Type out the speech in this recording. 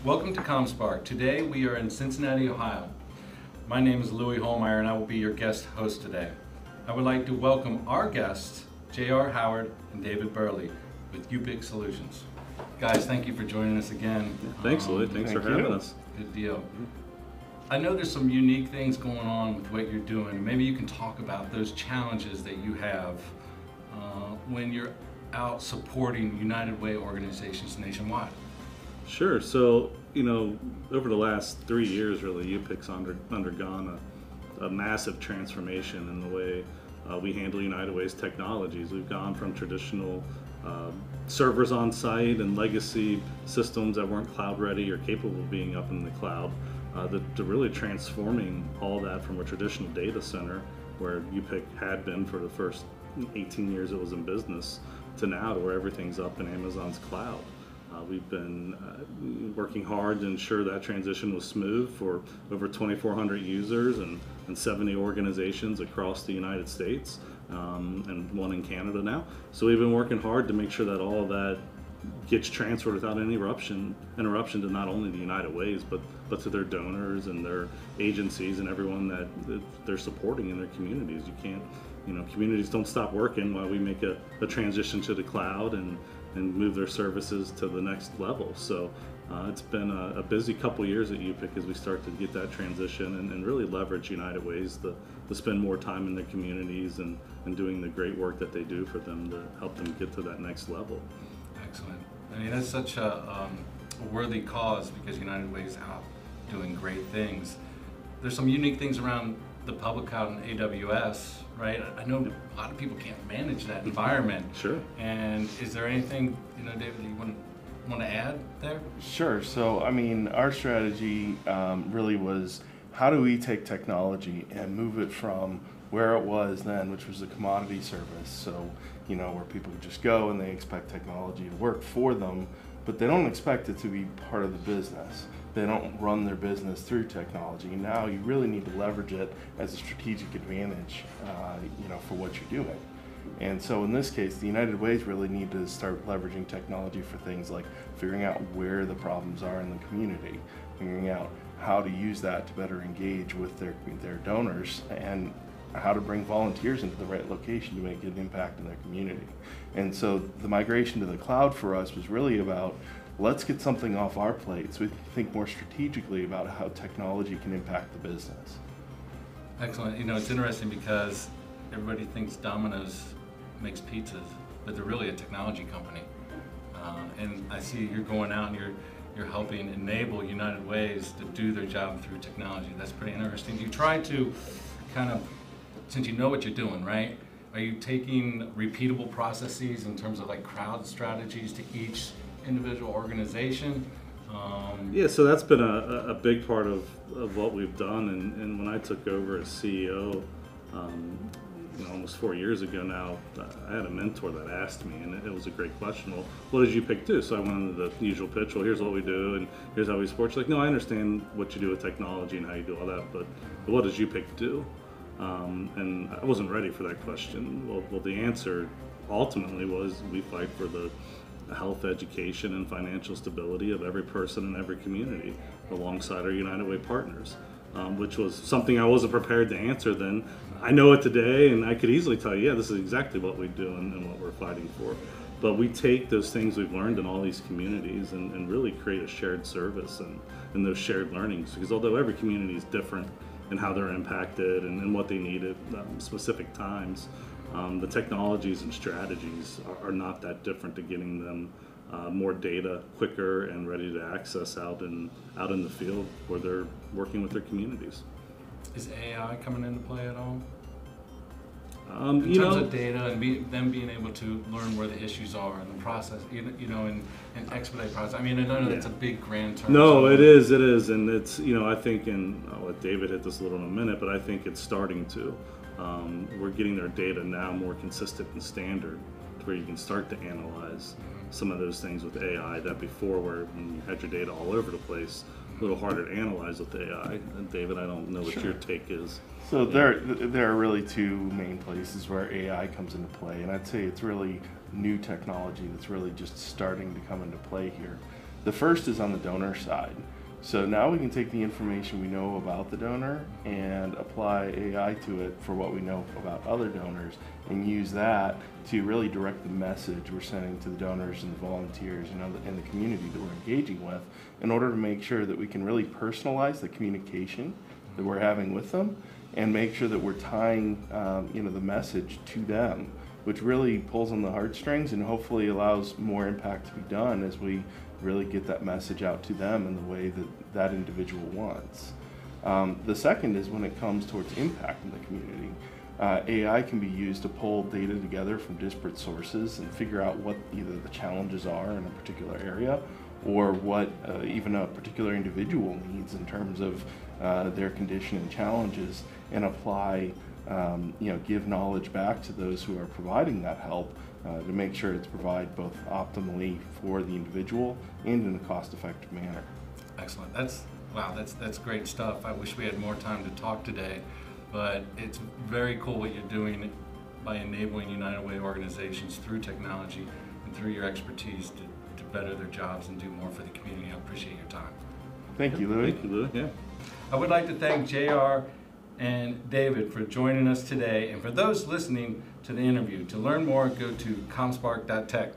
Welcome to ComSpark. Today we are in Cincinnati, Ohio. My name is Louie Hollmeyer and I will be your guest host today. I would like to welcome our guests, JR Howard and David Burley with UPIC Solutions. Guys, thank you for joining us again. Thanks, Louie. Thanks for having us. Good deal. I know there's some unique things going on with what you're doing. Maybe you can talk about those challenges that you have when you're out supporting United Way organizations nationwide. Sure. So, over the last 3 years, really, UPIC's undergone a massive transformation in the way we handle United Way's technologies. We've gone from traditional servers on site and legacy systems that weren't cloud ready or capable of being up in the cloud to really transforming all that from a traditional data center where UPIC had been for the first 18 years it was in business to now to where everything's up in Amazon's cloud. We've been working hard to ensure that transition was smooth for over 2,400 users and 70 organizations across the United States and one in Canada now. So we've been working hard to make sure that all of that gets transferred without any interruption to not only the United Ways, but to their donors and their agencies and everyone that they're supporting in their communities. You can't, communities don't stop working while we make a transition to the cloud and move their services to the next level. So it's been a busy couple years at UPIC as we start to get that transition and really leverage United Ways to spend more time in their communities and doing the great work that they do for them to help them get to that next level. Excellent. I mean, that's such a worthy cause because United Way is out doing great things. There's some unique things around the public cloud and AWS, right? I know a lot of people can't manage that environment. Sure. And is there anything, David, you want to add there? Sure. So, our strategy really was how do we take technology and move it from where it was then, which was a commodity service. So, where people just go and they expect technology to work for them, but they don't expect it to be part of the business. They don't run their business through technology. Now you really need to leverage it as a strategic advantage, for what you're doing. And so in this case, the United Ways really need to start leveraging technology for things like figuring out where the problems are in the community, figuring out how to use that to better engage with their donors, and how to bring volunteers into the right location to make an impact in their community. And so the migration to the cloud for us was really about, let's get something off our plates. We think more strategically about how technology can impact the business. Excellent. It's interesting because everybody thinks Domino's makes pizzas, but they're really a technology company. And I see you're going out and you're helping enable United Ways to do their job through technology. That's pretty interesting. You try to kind of, since you know what you're doing, right? Are you taking repeatable processes in terms of like crowd strategies to each individual organization? Yeah, so that's been a big part of what we've done. And when I took over as CEO, almost 4 years ago now, I had a mentor that asked me, and it was a great question. Well, what did UPIC do? So I went into the usual pitch. Well, here's what we do, and here's how we support. She's like, no, I understand what you do with technology and how you do all that, but what does UPIC do? And I wasn't ready for that question. Well, the answer ultimately was we fight for the health, education, and financial stability of every person in every community alongside our United Way partners, which was something I wasn't prepared to answer then. I know it today, and I could easily tell you, yeah, this is exactly what we do and what we're fighting for. But we take those things we've learned in all these communities and really create a shared service and those shared learnings, because although every community is different in how they're impacted and what they need at specific times, the technologies and strategies are not that different to getting them more data quicker and ready to access out in the field where they're working with their communities. Is AI coming into play at all? In terms of data and them being able to learn where the issues are in the process, and expedite process. I know that's a big grand term. No, it is, and it's I think, and I'll let David hit this a little in a minute, but I think it's starting to. We're getting their data now more consistent and standard, to where you can start to analyze some of those things with AI that before, where when you had your data all over the place, a little harder to analyze with AI. And David, I don't know what your take is. So there are really two main places where AI comes into play, and I'd say it's really new technology that's really just starting to come into play here. The first is on the donor side. So now we can take the information we know about the donor and apply AI to it for what we know about other donors, and use that to really direct the message we're sending to the donors and the volunteers and the community that we're engaging with, in order to make sure that we can really personalize the communication that we're having with them, and make sure that we're tying the message to them, which really pulls on the heartstrings and hopefully allows more impact to be done as we really get that message out to them in the way that that individual wants. The second is when it comes towards impact in the community. AI can be used to pull data together from disparate sources and figure out what either the challenges are in a particular area, or what even a particular individual needs in terms of their condition and challenges, and apply, give knowledge back to those who are providing that help to make sure it's provided both optimally for the individual and in a cost-effective manner. Excellent. That's great stuff. I wish we had more time to talk today, but it's very cool what you're doing by enabling United Way organizations through technology and through your expertise to better their jobs and do more for the community. I appreciate your time. Thank you, Louie. Thank you, Louie. Yeah. I would like to thank JR and David for joining us today, and for those listening to the interview. To learn more, go to comspark.tech.